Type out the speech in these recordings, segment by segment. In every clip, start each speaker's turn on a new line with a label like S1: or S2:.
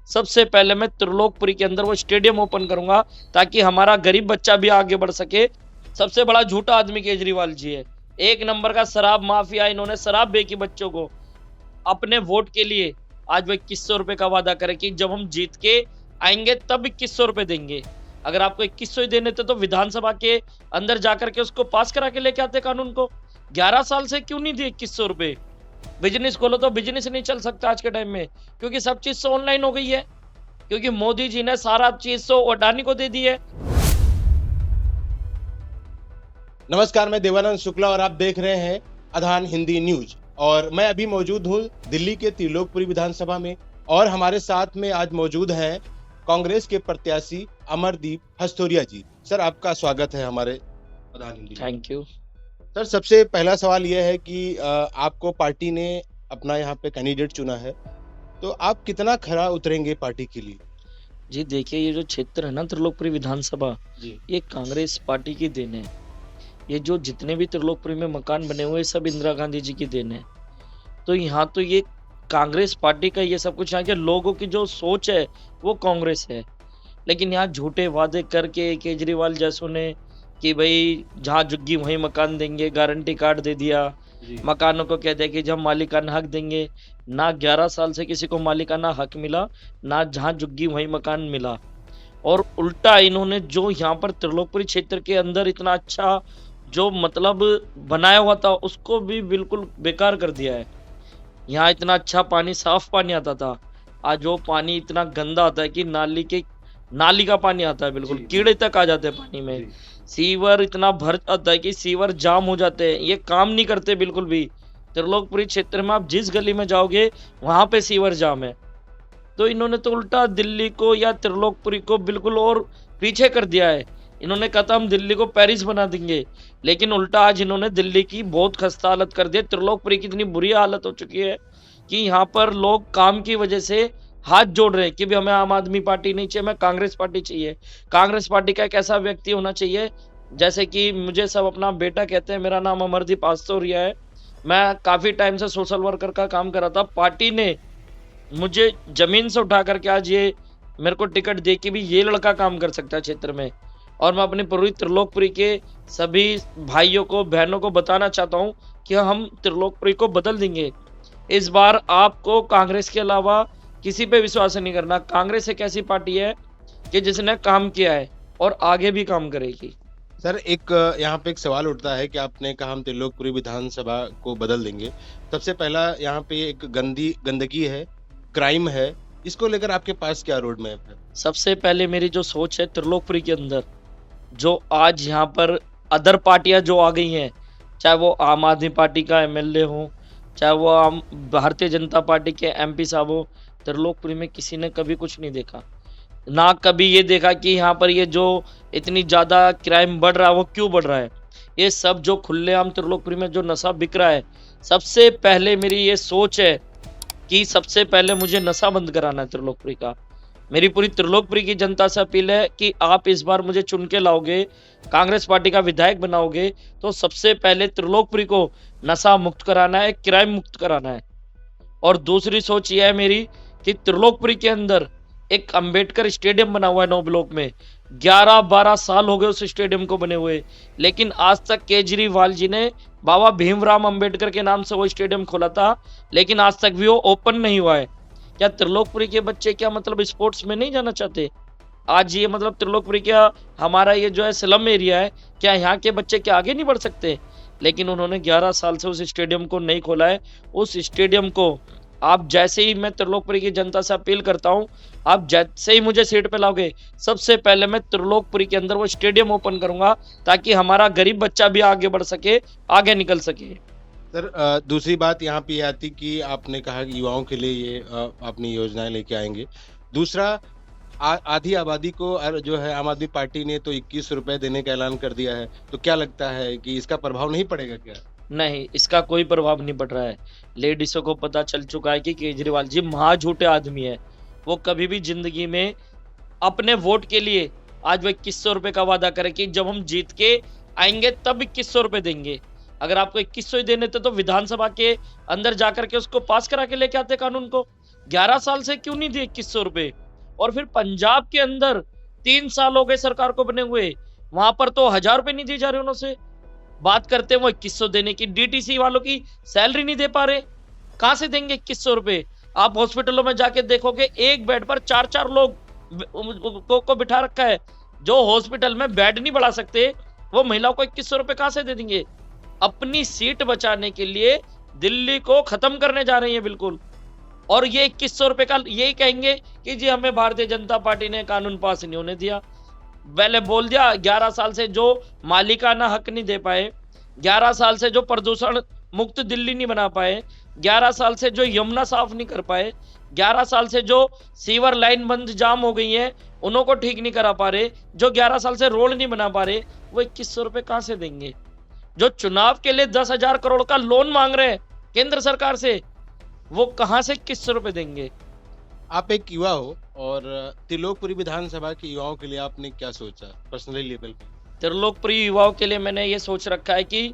S1: सबसे पहले मैं त्रिलोकपुरी के अंदर वो स्टेडियम ओपन करूंगा ताकि हमारा गरीब बच्चा भी आगे बढ़ सके। सबसे बड़ा झूठा आदमी केजरीवाल जी है। एक नंबर का शराब माफिया। इन्होंने शराब बेची बच्चों को अपने वोट के लिए। आज वो 2100 रुपए का वादा करे कि जब हम जीत के आएंगे तब 2100 रुपए देंगे। अगर आपको 2100 ही देने थे तो विधानसभा के अंदर जाकर के उसको पास करा के लेके आते कानून को। 11 साल से क्यों नहीं दिए 2100 रुपए? बिजनेस खोलो तो बिजनेस नहीं चल सकता आज के टाइम में, क्योंकि सब चीज तो ऑनलाइन हो गई है, क्योंकि मोदी जी ने सारा चीज तो अडानी को दे दी है।
S2: नमस्कार, मैं देवानंद शुक्ला और आप देख रहे हैं अधान हिंदी न्यूज। और मैं अभी मौजूद हूँ दिल्ली के त्रिलोकपुरी विधानसभा में और हमारे साथ में आज मौजूद हैं कांग्रेस के प्रत्याशी अमरदीप हस्तोरिया जी। सर, आपका स्वागत है हमारे अधान हिंदी।
S1: थैंक यू
S2: सर, सबसे पहला सवाल यह है कि आपको पार्टी ने अपना यहाँ पे कैंडिडेट चुना है, तो आप कितना खरा उतरेंगे पार्टी के लिए?
S1: जी। देखिए, ये जो क्षेत्र है ना त्रिलोकपुरी विधानसभा, ये कांग्रेस पार्टी की देन है। ये जो जितने भी त्रिलोकपुरी में मकान बने हुए सब इंदिरा गांधी जी की देन है। तो यहाँ तो ये कांग्रेस पार्टी का ये सब कुछ, यहाँ के लोगों की जो सोच है वो कांग्रेस है। लेकिन यहाँ झूठे वादे करके केजरीवाल जैसों ने कि भाई जहाँ झुग्गी वहीं मकान देंगे, गारंटी कार्ड दे दिया। मकानों को कहते हैं कि जब मालिकाना हक देंगे। ना 11 साल से किसी को मालिकाना हक मिला, ना जहाँ झुग्गी वहीं मकान मिला। और उल्टा इन्होंने जो यहाँ पर त्रिलोकपुरी क्षेत्र के अंदर इतना अच्छा जो मतलब बनाया हुआ था उसको भी बिल्कुल बेकार कर दिया है। यहाँ इतना अच्छा पानी, साफ पानी आता था, आज वो पानी इतना गंदा आता है कि नाली का पानी आता है, बिल्कुल कीड़े तक आ जाते हैं पानी में। सीवर इतना भर जाता है कि सीवर जाम हो जाते हैं, ये काम नहीं करते बिल्कुल भी। त्रिलोकपुरी क्षेत्र में आप जिस गली में जाओगे वहां पे सीवर जाम है। तो इन्होंने तो उल्टा दिल्ली को या त्रिलोकपुरी को बिल्कुल और पीछे कर दिया है। इन्होंने कहा था हम दिल्ली को पेरिस बना देंगे, लेकिन उल्टा आज इन्होंने दिल्ली की बहुत खस्ता हालत कर दी। त्रिलोकपुरी की इतनी बुरी हालत हो चुकी है कि यहाँ पर लोग काम की वजह से हाथ जोड़ रहे हैं कि भी हमें आम आदमी पार्टी नहीं चाहिए, हमें कांग्रेस पार्टी चाहिए। कांग्रेस पार्टी का एक ऐसा व्यक्ति होना चाहिए, जैसे कि मुझे सब अपना बेटा कहते हैं। मेरा नाम अमरदीप हस्तोरिया है। मैं काफी टाइम से सोशल वर्कर का काम कर रहा था। पार्टी ने मुझे जमीन से उठा करके आज ये मेरे को टिकट दे कि भी ये लड़का काम कर सकता है क्षेत्र में। और मैं अपनी पूरी त्रिलोकपुरी के सभी भाइयों को, बहनों को बताना चाहता हूँ कि हम त्रिलोकपुरी को बदल देंगे। इस बार आपको कांग्रेस के अलावा किसी पे विश्वास नहीं करना। कांग्रेस एक ऐसी पार्टी है कि जिसने काम किया है और आगे भी काम करेगी।
S2: सर, एक यहाँ पे एक सवाल उठता है कि आपने कहा हम त्रिलोकपुरी विधानसभा को बदल देंगे। सबसे पहला यहाँ पे एक गंदगी है, क्राइम है, इसको लेकर आपके पास क्या रोड मैप है?
S1: सबसे पहले मेरी जो सोच है त्रिलोकपुरी के अंदर, जो आज यहाँ पर अदर पार्टियां जो आ गई हैं, चाहे वो आम आदमी पार्टी का एमएलए हो, चाहे वो आम भारतीय जनता पार्टी के एमपी साहब हो, त्रिलोकपुरी में किसी ने कभी कुछ नहीं देखा। ना कभी ये देखा कि यहाँ पर ये जो इतनी ज़्यादा क्राइम बढ़ रहा है वो क्यों बढ़ रहा है। ये सब जो खुलेआम त्रिलोकपुरी में जो नशा बिक रहा है, सबसे पहले मेरी ये सोच है कि सबसे पहले मुझे नशा बंद कराना है त्रिलोकपुरी का। मेरी पूरी त्रिलोकपुरी की जनता से अपील है कि आप इस बार मुझे चुन के लाओगे, कांग्रेस पार्टी का विधायक बनाओगे, तो सबसे पहले त्रिलोकपुरी को नशा मुक्त कराना है, क्राइम मुक्त कराना है। और दूसरी सोच यह है मेरी कि त्रिलोकपुरी के अंदर एक अंबेडकर स्टेडियम बना हुआ है 9 ब्लॉक में। 11-12 साल हो गए उस स्टेडियम को बने हुए, लेकिन आज तक केजरीवाल जी ने बाबा भीमराव अंबेडकर के नाम से वो स्टेडियम खोला था, लेकिन आज तक भी वो ओपन नहीं हुआ है। क्या त्रिलोकपुरी के बच्चे क्या मतलब स्पोर्ट्स में नहीं जाना चाहते? आज ये मतलब त्रिलोकपुरी क्या हमारा ये जो है स्लम एरिया है, क्या यहाँ के बच्चे क्या आगे नहीं बढ़ सकते? लेकिन उन्होंने 11 साल से उस स्टेडियम को नहीं खोला है। उस स्टेडियम को आप जैसे ही, मैं त्रिलोकपुरी की जनता से अपील करता हूँ, आप जैसे ही मुझे सीट पे लाओगे, सबसे पहले मैं त्रिलोकपुरी के अंदर वो स्टेडियम ओपन करूंगा ताकि हमारा गरीब बच्चा भी आगे बढ़ सके, आगे निकल सके।
S2: सर, दूसरी बात यहाँ पे आती कि आपने कहा कि युवाओं के लिए ये अपनी योजनाएं लेके आएंगे। दूसरा, आधी आबादी को जो है आम आदमी पार्टी ने तो 21 रुपए देने का ऐलान कर दिया है, तो क्या लगता है कि इसका प्रभाव नहीं पड़ेगा क्या?
S1: नहीं, इसका कोई प्रभाव नहीं पड़ रहा है। लेडीजों को पता चल चुका है कि केजरीवाल जी महा झूठे आदमी है। वो कभी भी जिंदगी में अपने वोट के लिए आज वो 2100 रुपए का वादा करे कि जब हम जीत के आएंगे तब 2100 रुपए देंगे। अगर आपको 2100 ही देने थे तो विधानसभा के अंदर जाकर के उसको पास करा के लेके आते कानून को। 11 साल से क्यों नहीं दिए 2100 रुपए? और फिर पंजाब के अंदर 3 साल हो गए सरकार को बने हुए, वहां पर तो 1000 रुपए नहीं दिए जा रहे उनसे। बात करते हैं वो 2100 देने की, डीटीसी वालों की सैलरी नहीं दे पा रहे, कहां से देंगे 2100 रुपए? आप हॉस्पिटलों में जाके देखोगे एक बेड पर 4-4 लोग को बिठा रखा है। जो हॉस्पिटल में बेड नहीं बढ़ा सकते, वो महिलाओं को 2100 रुपए कहां से दे देंगे? अपनी सीट बचाने के लिए दिल्ली को खत्म करने जा रही है बिल्कुल। और ये 2100 रुपए का यही कहेंगे कि जी हमें भारतीय जनता पार्टी ने कानून पास नहीं होने दिया। पहले बोल दिया 11 साल से जो मालिकाना हक नहीं दे पाए, 11 साल से जो प्रदूषण मुक्त दिल्ली नहीं बना पाए, 11 साल से जो यमुना साफ नहीं कर पाए, 11 साल से जो सीवर लाइन बंद जाम हो गई है उन्हों को ठीक नहीं करा पा रहे, जो 11 साल से रोड नहीं बना पा रहे, वो 2100 रुपए कहां से देंगे? जो चुनाव के लिए 10,000 करोड़ का लोन मांग रहे हैं केंद्र सरकार से, वो कहां से 2100 रुपए देंगे?
S2: आप एक युवा हो और त्रिलोकपुरी विधानसभा के युवाओं के लिए आपने क्या सोचा पर्सनली लेवल पे?
S1: त्रिलोकपुरी युवाओं के लिए मैंने ये सोच रखा है कि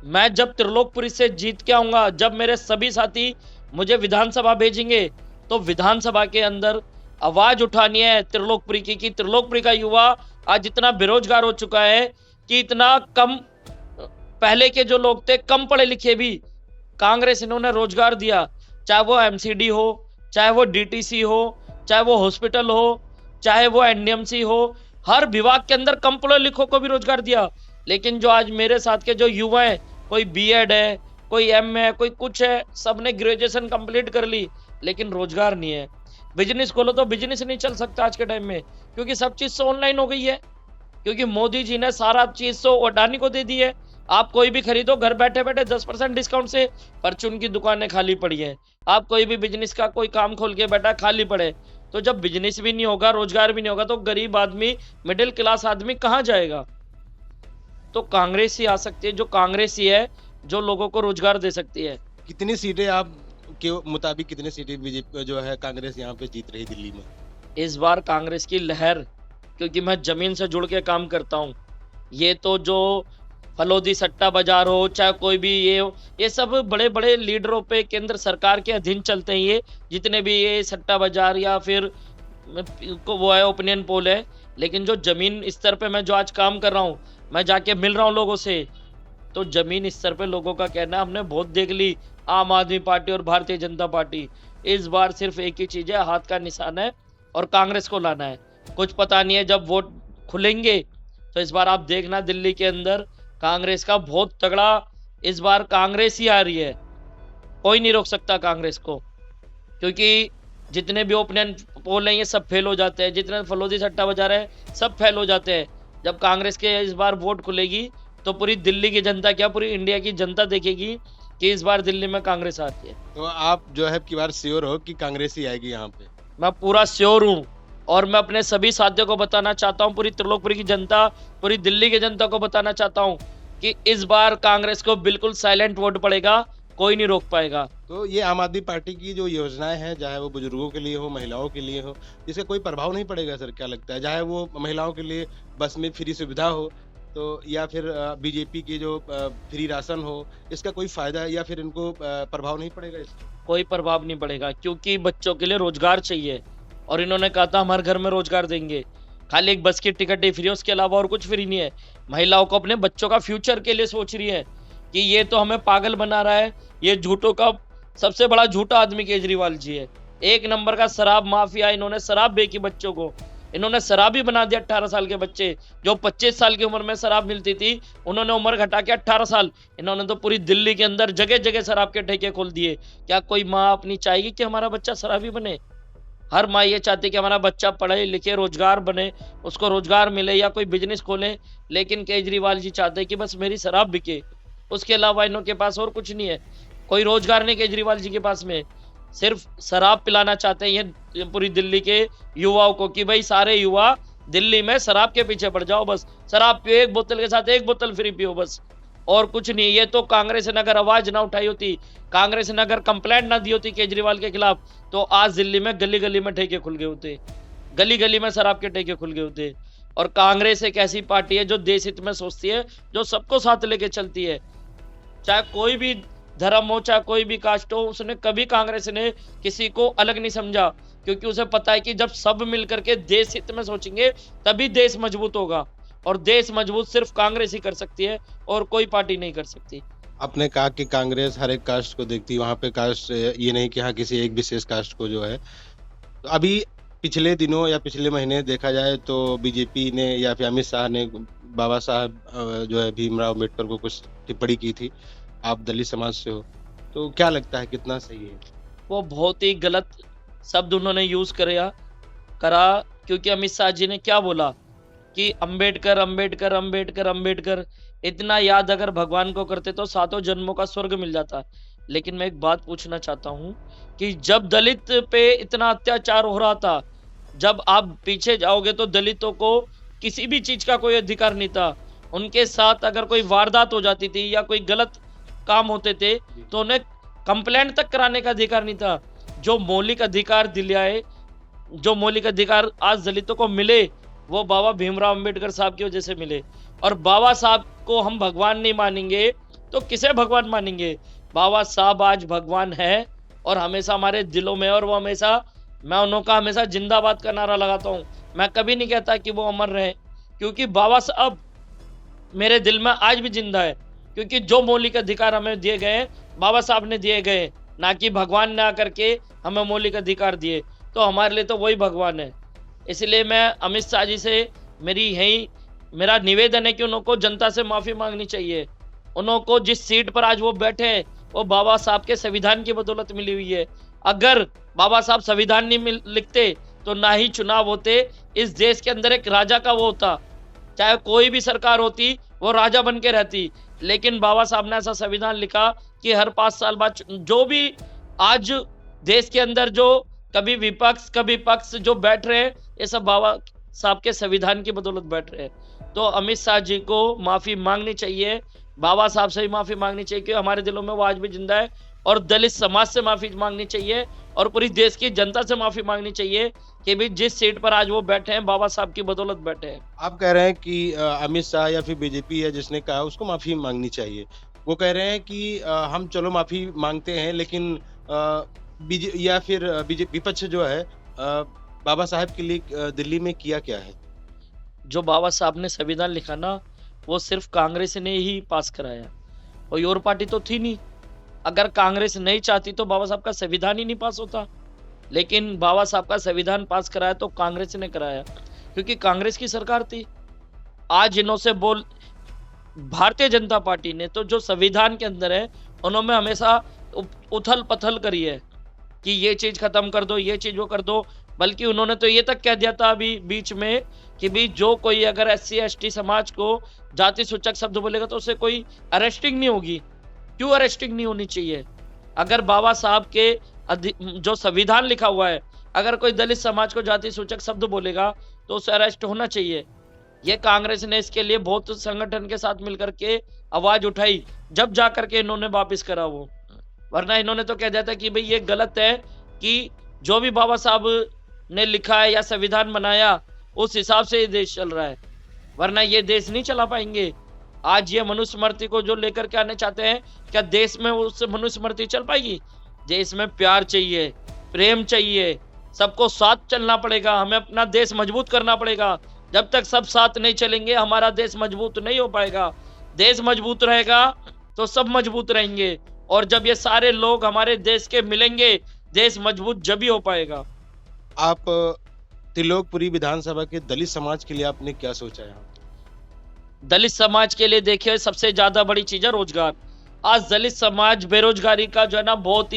S1: मैं जब त्रिलोकपुरी से जीत के आऊंगा, जब मेरे सभी साथी मुझे विधानसभा भेजेंगे, तो विधानसभा के अंदर आवाज उठानी है त्रिलोकपुरी की, कि त्रिलोकपुरी का युवा आज इतना बेरोजगार हो चुका है कि इतना कम, पहले के जो लोग थे कम पढ़े लिखे भी, कांग्रेस इन्होंने रोजगार दिया, चाहे वो एमसीडी हो, चाहे वो डीटीसी हो, चाहे वो हॉस्पिटल हो, चाहे वो एनडीएमसी हो, हर विभाग के अंदर कम पढ़े लिखों को भी रोजगार दिया। लेकिन जो आज मेरे साथ के जो युवा हैं, कोई बीएड है, कोई एम है, कोई कुछ है, सबने ग्रेजुएशन कंप्लीट कर ली, लेकिन रोजगार नहीं है। बिजनेस खोलो तो बिजनेस नहीं चल सकता आज के टाइम में, क्योंकि सब चीज तो ऑनलाइन हो गई है, क्योंकि मोदी जी ने सारा चीज तो अडानी को दे दी है। आप कोई भी खरीदो घर बैठे बैठे 10% डिस्काउंट से, परचून की दुकानें खाली पड़ी है। आप कोई भी बिजनेस का कोई काम खोल के बैठा, खाली पड़े। तो जब बिजनेस भी नहीं होगा, रोजगार भी नहीं होगा, तो गरीब आदमी, मिडिल क्लास आदमी कहाँ जाएगा? तो कांग्रेस ही आ सकती है, जो कांग्रेस ही है जो लोगों को रोजगार दे सकती है।
S2: कितनी सीटें आप के मुताबिक कितनी सीटें बीजेपी जो है कांग्रेस यहाँ पे जीत रही दिल्ली में?
S1: इस बार कांग्रेस की लहर, क्योंकि मैं जमीन से जुड़ के काम करता हूँ, ये तो जो फलोदी सट्टा बाजार हो, चाहे कोई भी ये हो, ये सब बड़े बड़े लीडरों पे केंद्र सरकार के अधीन चलते हैं। ये जितने भी ये सट्टा बाजार या फिर वो है ओपिनियन पोल है, लेकिन जो जमीन स्तर पे मैं जो आज काम कर रहा हूँ, मैं जाके मिल रहा हूँ लोगों से, तो जमीन स्तर पे लोगों का कहना है हमने बहुत देख ली आम आदमी पार्टी और भारतीय जनता पार्टी, इस बार सिर्फ एक ही चीज है, हाथ का निशान है और कांग्रेस को लाना है। कुछ पता नहीं है, जब वोट खुलेंगे तो इस बार आप देखना दिल्ली के अंदर कांग्रेस का बहुत तगड़ा, इस बार कांग्रेस ही आ रही है, कोई नहीं रोक सकता कांग्रेस को, क्योंकि जितने भी ओपिनियन पोल हैं ये सब फेल हो जाते हैं, जितने फलोदी सट्टा बाजार है सब फेल हो जाते हैं। जब कांग्रेस के इस बार वोट खुलेगी तो पूरी दिल्ली की जनता, क्या पूरी इंडिया की जनता देखेगी कि इस बार दिल्ली में कांग्रेस आती है।
S2: तो आप जो है की बार श्योर हो कि कांग्रेस ही आएगी यहाँ पे?
S1: मैं पूरा श्योर हूँ, और मैं अपने सभी साथियों को बताना चाहता हूँ, पूरी त्रिलोकपुरी की जनता, पूरी दिल्ली की जनता को बताना चाहता हूँ कि इस बार कांग्रेस को बिल्कुल साइलेंट वोट पड़ेगा, कोई नहीं रोक पाएगा।
S2: तो ये आम आदमी पार्टी की जो योजनाएं हैं, चाहे वो बुजुर्गों के लिए हो, महिलाओं के लिए हो, इसका कोई प्रभाव नहीं पड़ेगा सर, क्या लगता है? चाहे वो महिलाओं के लिए बस में फ्री सुविधा हो, तो या फिर बीजेपी की जो फ्री राशन हो, इसका कोई फायदा या फिर इनको प्रभाव नहीं पड़ेगा इसका?
S1: कोई प्रभाव नहीं पड़ेगा, क्योंकि बच्चों के लिए रोजगार चाहिए और इन्होंने कहा था हमारे घर में रोजगार देंगे। खाली एक बस की टिकट ही फ्री है, उसके अलावा और कुछ फ्री नहीं है। महिलाओं को अपने बच्चों का फ्यूचर के लिए सोच रही है कि ये तो हमें पागल बना रहा है, ये झूठों का सबसे बड़ा झूठा आदमी केजरीवाल जी है, एक नंबर का शराब माफिया। इन्होंने शराब बेची बच्चों को, इन्होंने शराबी बना दिया। 18 साल के बच्चे, जो 25 साल की उम्र में शराब मिलती थी, उन्होंने उम्र घटा के 18 साल। इन्होंने तो पूरी दिल्ली के अंदर जगह जगह शराब के ठेके खोल दिए। क्या कोई माँ अपनी चाहेगी कि हमारा बच्चा शराबी बने? हर माँ ये चाहती है कि हमारा बच्चा पढ़े लिखे, रोजगार बने, उसको रोजगार मिले या कोई बिजनेस खोले। लेकिन केजरीवाल जी चाहते हैं कि बस मेरी शराब बिके, उसके अलावा इन्हों के पास और कुछ नहीं है, कोई रोजगार नहीं केजरीवाल जी के पास में। सिर्फ शराब पिलाना चाहते हैं ये पूरी दिल्ली के युवाओं को कि भाई सारे युवा दिल्ली में शराब के पीछे पड़ जाओ, बस शराब पियो, एक बोतल के साथ एक बोतल फ्री पियो, बस और कुछ नहीं। ये तो कांग्रेस ने अगर आवाज ना उठाई होती, कांग्रेस ने अगर कंप्लेंट ना दी होती केजरीवाल के खिलाफ, तो आज दिल्ली में गली गली में ठेके खुल गए होते, गली गली में शराब के ठेके खुल गए होते। और कांग्रेस एक ऐसी पार्टी है जो देश हित में सोचती है, जो सबको साथ लेके चलती है। चाहे कोई भी धर्म हो चाहे कोई भी कास्ट हो, उसने कभी कांग्रेस ने किसी को अलग नहीं समझा, क्योंकि उसे पता है कि जब सब मिलकर के देश हित में सोचेंगे तभी देश मजबूत होगा, और देश मजबूत सिर्फ कांग्रेस ही कर सकती है और कोई पार्टी नहीं कर सकती।
S2: आपने कहा कि कांग्रेस हर एक कास्ट को देखती है, वहाँ पे कास्ट ये नहीं कि हाँ किसी एक विशेष कास्ट को जो है। तो अभी पिछले दिनों या पिछले महीने देखा जाए तो बीजेपी ने या फिर अमित शाह ने बाबा साहब जो है भीमराव अम्बेडकर को कुछ टिप्पणी की थी। आप दलित समाज से हो, तो क्या लगता है कितना सही है?
S1: वो बहुत ही गलत शब्द उन्होंने यूज करा, क्योंकि अमित शाह जी ने क्या बोला कि अंबेडकर अंबेडकर अंबेडकर अंबेडकर, इतना याद अगर भगवान को करते तो सातों जन्मों का स्वर्ग मिल जाता। लेकिन मैं एक बात पूछना चाहता हूँ कि जब दलित पे इतना अत्याचार हो रहा था, जब आप पीछे जाओगे तो दलितों को किसी भी चीज का कोई अधिकार नहीं था। उनके साथ अगर कोई वारदात हो जाती थी या कोई गलत काम होते थे तो उन्हें कंप्लेंट तक कराने का अधिकार नहीं था। जो मौलिक अधिकार दिलाए, जो मौलिक अधिकार आज दलितों को मिले, वो बाबा भीमराव अंबेडकर साहब की वजह से मिले। और बाबा साहब को हम भगवान नहीं मानेंगे तो किसे भगवान मानेंगे? बाबा साहब आज भगवान है और हमेशा हमारे दिलों में, और वो हमेशा, मैं उनका हमेशा जिंदाबाद का नारा लगाता हूँ। मैं कभी नहीं कहता कि वो अमर रहे, क्योंकि बाबा साहब मेरे दिल में आज भी जिंदा है, क्योंकि जो मौलिक अधिकार हमें दिए गए बाबा साहब ने दिए गए, ना कि भगवान ने आकर के हमें मौलिक अधिकार दिए। तो हमारे लिए तो वही भगवान है। इसलिए मैं अमित शाह जी से मेरा निवेदन है कि उनको जनता से माफी मांगनी चाहिए। उनको जिस सीट पर आज वो बैठे हैं वो बाबा साहब के संविधान की बदौलत मिली हुई है। अगर बाबा साहब संविधान नहीं लिखते तो ना ही चुनाव होते। इस देश के अंदर एक राजा का वो होता, चाहे कोई भी सरकार होती वो राजा बन के रहती। लेकिन बाबा साहब ने ऐसा संविधान लिखा कि हर 5 साल बाद जो भी आज देश के अंदर जो कभी विपक्ष कभी पक्ष जो बैठ रहे हैं, ये सब बाबा साहब के संविधान की बदौलत बैठ रहे हैं। तो अमित शाह जी को माफी मांगनी चाहिए, बाबा साहब से भी माफी मांगनी चाहिए, क्योंकि हमारे दिलों में वो आज भी जिंदा है। और दलित समाज से माफी मांगनी चाहिए और पूरी देश की जनता से माफी मांगनी चाहिए कि भी जिस सीट पर आज वो बैठे हैं बाबा साहब की बदौलत बैठे हैं।
S2: आप कह रहे हैं कि अमित शाह या फिर बीजेपी है जिसने कहा उसको माफी मांगनी चाहिए। वो कह रहे हैं कि हम चलो माफी मांगते हैं, लेकिन या फिर बीजेपी विपक्ष जो है बाबा साहब के लिए दिल्ली में किया क्या है?
S1: जो बाबा साहब ने संविधान लिखा ना, वो सिर्फ कांग्रेस ने ही पास कराया, कोई और पार्टी तो थी नहीं। अगर कांग्रेस नहीं चाहती तो बाबा साहब का संविधान ही नहीं पास होता। लेकिन बाबा साहब का संविधान पास कराया तो कांग्रेस ने कराया, क्योंकि कांग्रेस की सरकार थी। आज इन्होंने भारतीय जनता पार्टी ने तो जो संविधान के अंदर है उन्होंने हमेशा उथल पथल करी है कि ये चीज खत्म कर दो, ये चीज वो कर दो। बल्कि उन्होंने तो ये तक कह दिया था अभी बीच में कि भी जो कोई अगर SC ST समाज को जाति सूचक शब्द बोलेगा तो उसे कोई अरेस्टिंग नहीं होगी। क्यों अरेस्टिंग नहीं होनी चाहिए? अगर बाबा साहब के जो संविधान लिखा हुआ है, अगर कोई दलित समाज को जाति सूचक शब्द बोलेगा तो उसे अरेस्ट होना चाहिए। ये कांग्रेस ने इसके लिए बहुत संगठन के साथ मिलकर के आवाज उठाई, जब जाकर के इन्होंने वापिस करा वो। वरना इन्होंने तो कह दिया था कि भाई ये गलत है कि जो भी बाबा साहब ने लिखा है या संविधान बनाया उस हिसाब से ये देश चल रहा है, वरना ये देश नहीं चला पाएंगे। आज ये मनुस्मृति को जो लेकर के आने चाहते हैं, क्या देश में उससे मनुस्मृति चल पाएगी? देश में प्यार चाहिए, प्रेम चाहिए, सबको साथ चलना पड़ेगा। हमें अपना देश मजबूत करना पड़ेगा। जब तक सब साथ नहीं चलेंगे हमारा देश मजबूत नहीं हो पाएगा। देश मजबूत रहेगा तो सब मजबूत रहेंगे, और जब ये सारे लोग हमारे देश के मिलेंगे देश मजबूत जब ही हो पाएगा।
S2: आप त्रिलोकपुरी विधानसभा के दलित समाज के लिए आपने क्या सोचा है?
S1: दलित समाज के लिए देखिए सबसे ज्यादा बड़ी चीज है रोजगार। आज दलित समाज बेरोजगारी का जो है ना बहुत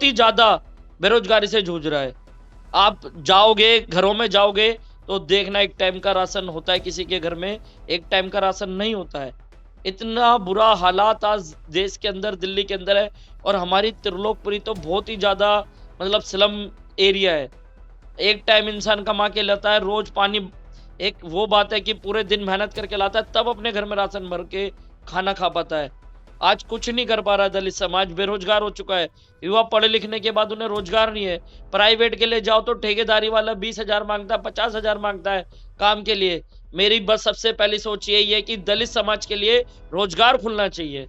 S1: ही ज्यादा बेरोजगारी से जूझ रहा है। आप जाओगे घरों में जाओगे तो देखना एक टाइम का राशन होता है किसी के घर में, एक टाइम का राशन नहीं होता है। इतना बुरा हालात आज देश के अंदर दिल्ली के अंदर है। और हमारी त्रिलोकपुरी तो बहुत ही ज्यादा मतलब स्लम एरिया है। एक टाइम इंसान कमा के लाता है, रोज पानी, एक वो बात है कि पूरे दिन मेहनत करके लाता है तब अपने घर में राशन भर के खाना खा पाता है। आज कुछ नहीं कर पा रहा है दलित समाज, बेरोजगार हो चुका है। युवा पढ़े लिखने के बाद उन्हें रोजगार नहीं है। प्राइवेट के लिए जाओ तो ठेकेदारी वाला 20,000 मांगता है, 50,000 मांगता है काम के लिए। मेरी बस सबसे पहली सोच यही है कि दलित समाज के लिए रोजगार खुलना चाहिए।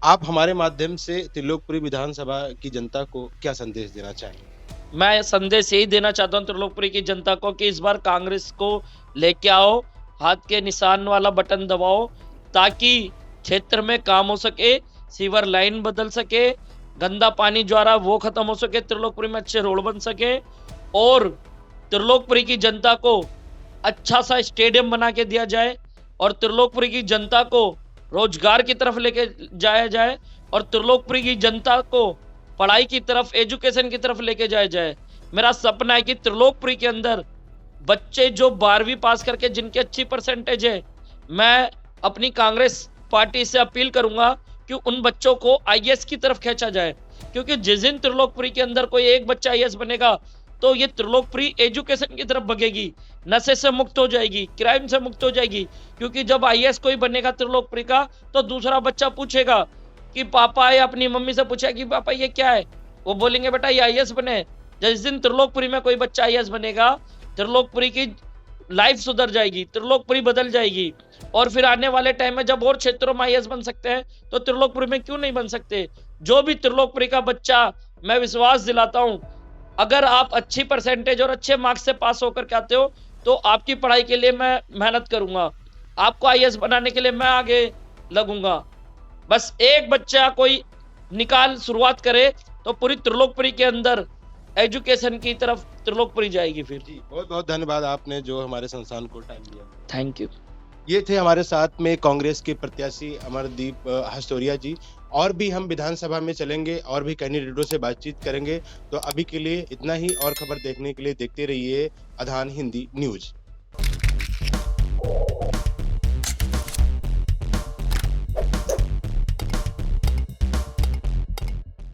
S2: आप हमारे माध्यम से त्रिलोकपुरी विधानसभा की जनता को क्या संदेश देना चाहेंगे?
S1: मैं संदेश यही देना चाहता हूँ त्रिलोकपुरी की जनता को कि इस बार कांग्रेस को लेके आओ, हाथ के निशान वाला बटन दबाओ, ताकि क्षेत्र में काम हो सके, सीवर लाइन बदल सके, गंदा पानी जो आ रहा वो खत्म हो सके, त्रिलोकपुरी में अच्छे रोड बन सके और त्रिलोकपुरी की जनता को अच्छा सा स्टेडियम बना के दिया जाए और त्रिलोकपुरी की जनता को रोजगार की तरफ लेके जाया जाए और त्रिलोकपुरी की जनता को पढ़ाई की तरफ, एजुकेशन की तरफ लेके जाया जाए। मेरा सपना है कि त्रिलोकपुरी के अंदर बच्चे जो 12वीं पास करके जिनकी अच्छी परसेंटेज है, मैं अपनी कांग्रेस पार्टी से अपील करूंगा कि उन बच्चों को आईएएस की तरफ खींचा जाए, क्योंकि जिस दिन त्रिलोकपुरी के अंदर कोई एक बच्चा आईएएस बनेगा तो ये त्रिलोकपुरी एजुकेशन की तरफ भगेगी, नशे से मुक्त हो जाएगी, क्राइम से मुक्त हो जाएगी। क्योंकि जब आईएएस कोई बनेगा त्रिलोकपुरी का तो दूसरा बच्चा पूछेगा कि पापा, या अपनी मम्मी से पूछेगा कि पापा ये क्या है, वो बोलेंगे बेटा ये आईएएस बने। जिस दिन त्रिलोकपुरी में कोई बच्चा आईएएस बनेगा, त्रिलोकपुरी की लाइफ सुधर जाएगी, त्रिलोकपुरी बदल जाएगी। और फिर आने वाले टाइम में जब और क्षेत्रों में आईएएस बन सकते हैं तो त्रिलोकपुरी में क्यों नहीं बन सकते। जो भी त्रिलोकपुरी का बच्चा, मैं विश्वास दिलाता हूं, अगर आप अच्छी परसेंटेज और अच्छे मार्क्स से पास होकर के आते हो तो आपकी पढ़ाई के लिए मैं मेहनत करूंगा, आपको आईएएस बनाने के लिए मैं आगे लगूंगा। बस एक बच्चा कोई निकाल शुरुआत करे तो पूरी त्रिलोकपुरी के अंदर एजुकेशन की तरफ त्रिलोकपुरी जाएगी। फिर
S2: जी, बहुत बहुत धन्यवाद, आपने जो हमारे संस्थान को टाइम दिया।
S1: Thank you.
S2: ये थे हमारे साथ में कांग्रेस के प्रत्याशी अमरदीप हस्तोरिया जी। और भी हम विधानसभा में चलेंगे और भी कैंडिडेटों से बातचीत करेंगे। तो अभी के लिए इतना ही, और खबर देखने के लिए देखते रहिए आधान हिंदी न्यूज।